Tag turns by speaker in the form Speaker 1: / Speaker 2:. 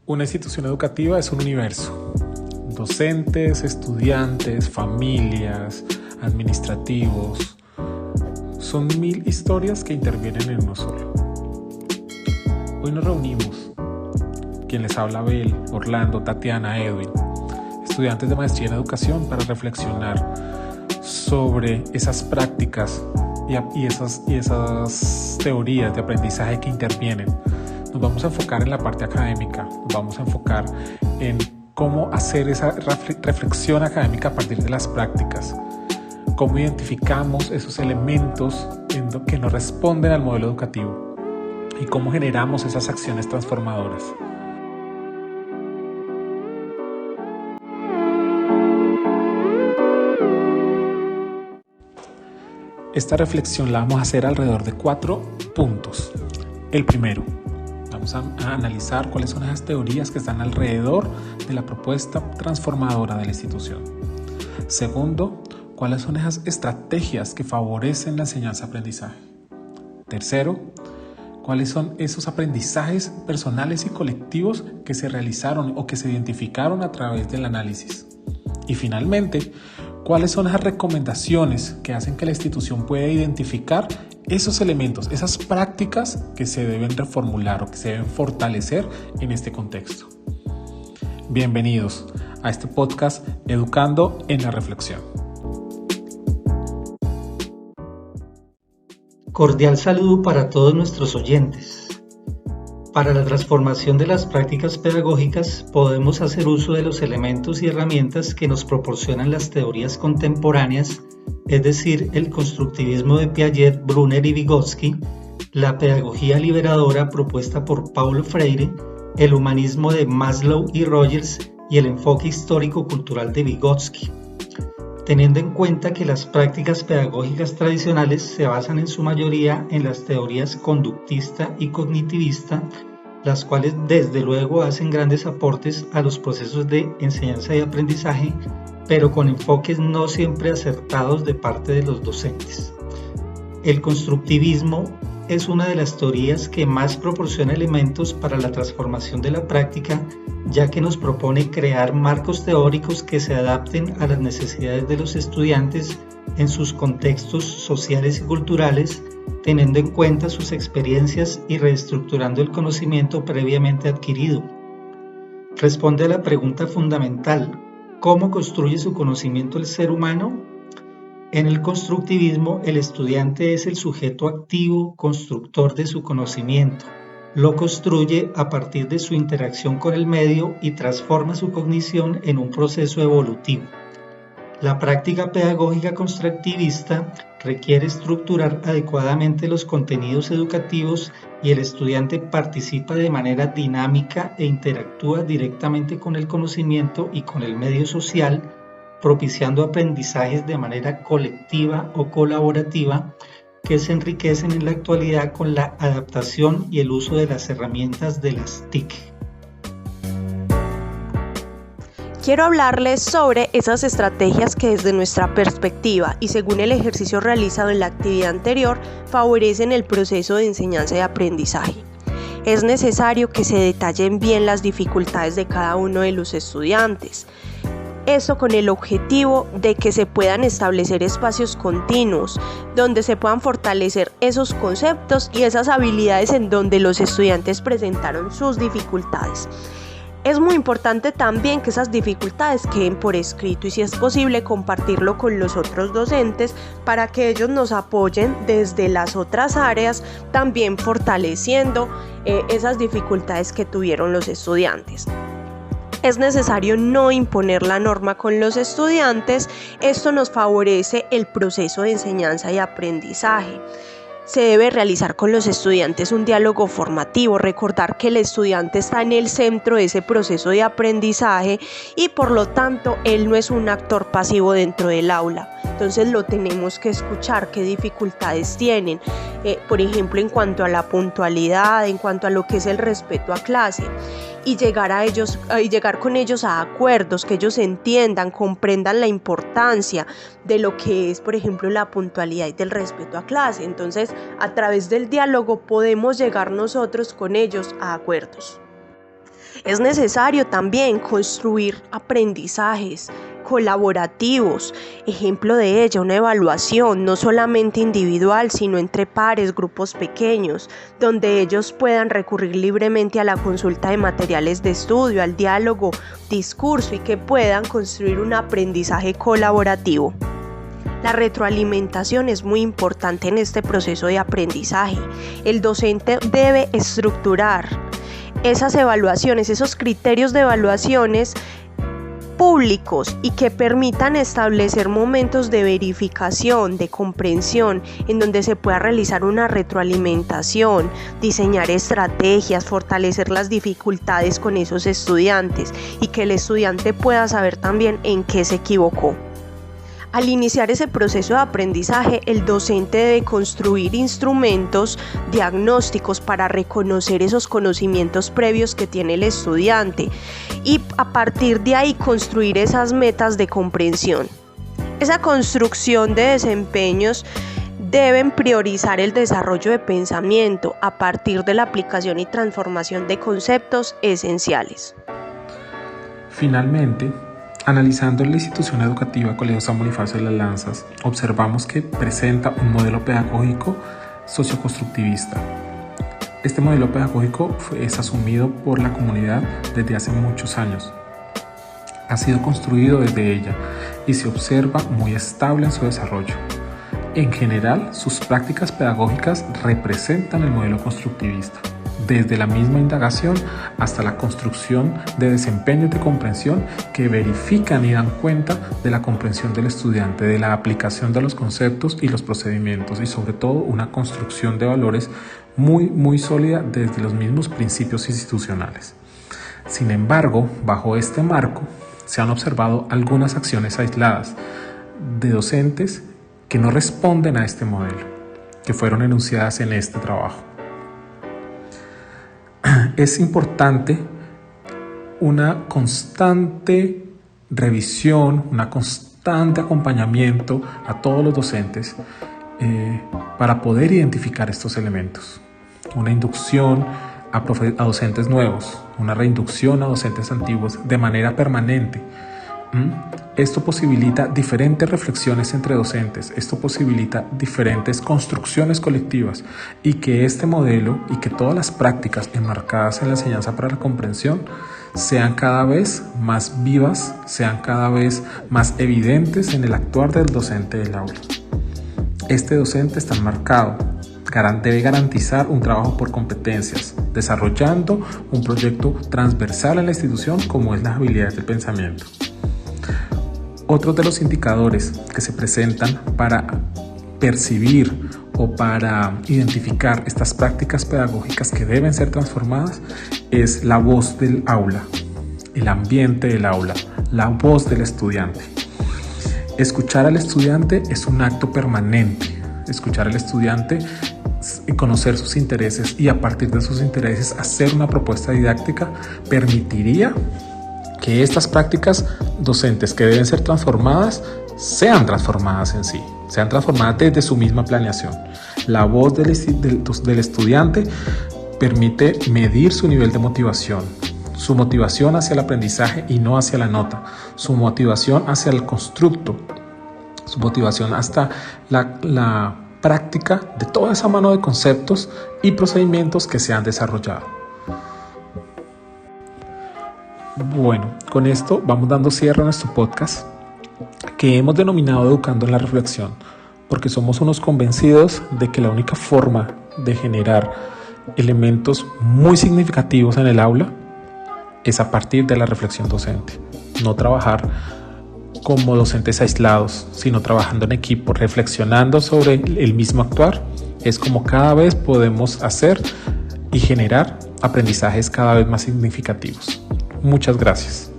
Speaker 1: Una institución educativa es un universo. Docentes, estudiantes, familias, administrativos. Son 1000 historias que intervienen en uno solo. Hoy nos reunimos. Quien les habla: Abel, Orlando, Tatiana, Edwin, estudiantes de maestría en educación, para reflexionar sobre esas prácticas y esas teorías de aprendizaje que intervienen. Nos vamos a enfocar en la parte académica, nos vamos a enfocar en cómo hacer esa reflexión académica a partir de las prácticas, cómo identificamos esos elementos que nos responden al modelo educativo y cómo generamos esas acciones transformadoras. Esta reflexión la vamos a hacer alrededor de 4 puntos. El primero, vamos a analizar cuáles son esas teorías que están alrededor de la propuesta transformadora de la institución. Segundo, cuáles son esas estrategias que favorecen la enseñanza-aprendizaje. Tercero, cuáles son esos aprendizajes personales y colectivos que se realizaron o que se identificaron a través del análisis. Y finalmente, cuáles son esas recomendaciones que hacen que la institución pueda identificar esos elementos, esas prácticas que se deben reformular o que se deben fortalecer en este contexto. Bienvenidos a este podcast Educando en la Reflexión.
Speaker 2: Cordial saludo para todos nuestros oyentes. Para la transformación de las prácticas pedagógicas podemos hacer uso de los elementos y herramientas que nos proporcionan las teorías contemporáneas, es decir, el constructivismo de Piaget, Brunner y Vygotsky, la pedagogía liberadora propuesta por Paulo Freire, el humanismo de Maslow y Rogers y el enfoque histórico-cultural de Vygotsky, teniendo en cuenta que las prácticas pedagógicas tradicionales se basan en su mayoría en las teorías conductista y cognitivista, las cuales desde luego hacen grandes aportes a los procesos de enseñanza y aprendizaje, pero con enfoques no siempre acertados de parte de los docentes. El constructivismo es una de las teorías que más proporciona elementos para la transformación de la práctica, ya que nos propone crear marcos teóricos que se adapten a las necesidades de los estudiantes en sus contextos sociales y culturales, teniendo en cuenta sus experiencias y reestructurando el conocimiento previamente adquirido. Responde a la pregunta fundamental: ¿cómo construye su conocimiento el ser humano? En el constructivismo, el estudiante es el sujeto activo, constructor de su conocimiento. Lo construye a partir de su interacción con el medio y transforma su cognición en un proceso evolutivo. La práctica pedagógica constructivista requiere estructurar adecuadamente los contenidos educativos y el estudiante participa de manera dinámica e interactúa directamente con el conocimiento y con el medio social, propiciando aprendizajes de manera colectiva o colaborativa que se enriquecen en la actualidad con la adaptación y el uso de las herramientas de las TIC.
Speaker 3: Quiero hablarles sobre esas estrategias que desde nuestra perspectiva y según el ejercicio realizado en la actividad anterior favorecen el proceso de enseñanza y aprendizaje. Es necesario que se detallen bien las dificultades de cada uno de los estudiantes. Esto con el objetivo de que se puedan establecer espacios continuos donde se puedan fortalecer esos conceptos y esas habilidades en donde los estudiantes presentaron sus dificultades. Es muy importante también que esas dificultades queden por escrito y, si es posible, compartirlo con los otros docentes para que ellos nos apoyen desde las otras áreas, también fortaleciendo esas dificultades que tuvieron los estudiantes. Es necesario no imponer la norma con los estudiantes. Esto nos favorece el proceso de enseñanza y aprendizaje. Se debe realizar con los estudiantes un diálogo formativo, recordar que el estudiante está en el centro de ese proceso de aprendizaje y por lo tanto él no es un actor pasivo dentro del aula. Entonces lo tenemos que escuchar, qué dificultades tienen, por ejemplo en cuanto a la puntualidad, en cuanto a lo que es el respeto a clase. Y llegar con ellos a acuerdos, que ellos entiendan, comprendan la importancia de lo que es, por ejemplo, la puntualidad y del respeto a clase. Entonces, a través del diálogo podemos llegar nosotros con ellos a acuerdos. Es necesario también construir aprendizajes colaborativos. Ejemplo de ello, una evaluación no solamente individual, sino entre pares, grupos pequeños, donde ellos puedan recurrir libremente a la consulta de materiales de estudio, al diálogo, discurso y que puedan construir un aprendizaje colaborativo. La retroalimentación es muy importante en este proceso de aprendizaje. El docente debe estructurar esas evaluaciones, esos criterios de evaluaciones públicos y que permitan establecer momentos de verificación, de comprensión, en donde se pueda realizar una retroalimentación, diseñar estrategias, fortalecer las dificultades con esos estudiantes y que el estudiante pueda saber también en qué se equivocó. Al iniciar ese proceso de aprendizaje, el docente debe construir instrumentos diagnósticos para reconocer esos conocimientos previos que tiene el estudiante y a partir de ahí construir esas metas de comprensión. Esa construcción de desempeños deben priorizar el desarrollo de pensamiento a partir de la aplicación y transformación de conceptos esenciales.
Speaker 1: Finalmente, analizando la institución educativa Colegio San Bonifacio de las Lanzas, observamos que presenta un modelo pedagógico socioconstructivista. Este modelo pedagógico es asumido por la comunidad desde hace muchos años. Ha sido construido desde ella y se observa muy estable en su desarrollo. En general, sus prácticas pedagógicas representan el modelo constructivista, desde la misma indagación hasta la construcción de desempeños de comprensión que verifican y dan cuenta de la comprensión del estudiante, de la aplicación de los conceptos y los procedimientos y sobre todo una construcción de valores muy sólida desde los mismos principios institucionales. Sin embargo, bajo este marco se han observado algunas acciones aisladas de docentes que no responden a este modelo, que fueron enunciadas en este trabajo. Es importante una constante revisión, una constante acompañamiento a todos los docentes para poder identificar estos elementos. Una inducción a docentes nuevos, una reinducción a docentes antiguos de manera permanente. Esto posibilita diferentes reflexiones entre docentes, esto posibilita diferentes construcciones colectivas y que este modelo y que todas las prácticas enmarcadas en la enseñanza para la comprensión sean cada vez más vivas, sean cada vez más evidentes en el actuar del docente del aula. Este docente está enmarcado, debe garantizar un trabajo por competencias, desarrollando un proyecto transversal en la institución como es las habilidades del pensamiento. Otros de los indicadores que se presentan para percibir o para identificar estas prácticas pedagógicas que deben ser transformadas es la voz del aula, el ambiente del aula, la voz del estudiante. Escuchar al estudiante es un acto permanente. Escuchar al estudiante, conocer sus intereses y a partir de sus intereses hacer una propuesta didáctica permitiría que estas prácticas docentes que deben ser transformadas sean transformadas en sí, sean transformadas desde su misma planeación. La voz del estudiante permite medir su nivel de motivación, su motivación hacia el aprendizaje y no hacia la nota, su motivación hacia el constructo, su motivación hasta la práctica de toda esa mano de conceptos y procedimientos que se han desarrollado. Bueno, con esto vamos dando cierre a nuestro podcast que hemos denominado Educando en la Reflexión, porque somos unos convencidos de que la única forma de generar elementos muy significativos en el aula es a partir de la reflexión docente. No trabajar como docentes aislados, sino trabajando en equipo, reflexionando sobre el mismo actuar. Es como cada vez podemos hacer y generar aprendizajes cada vez más significativos. Muchas gracias.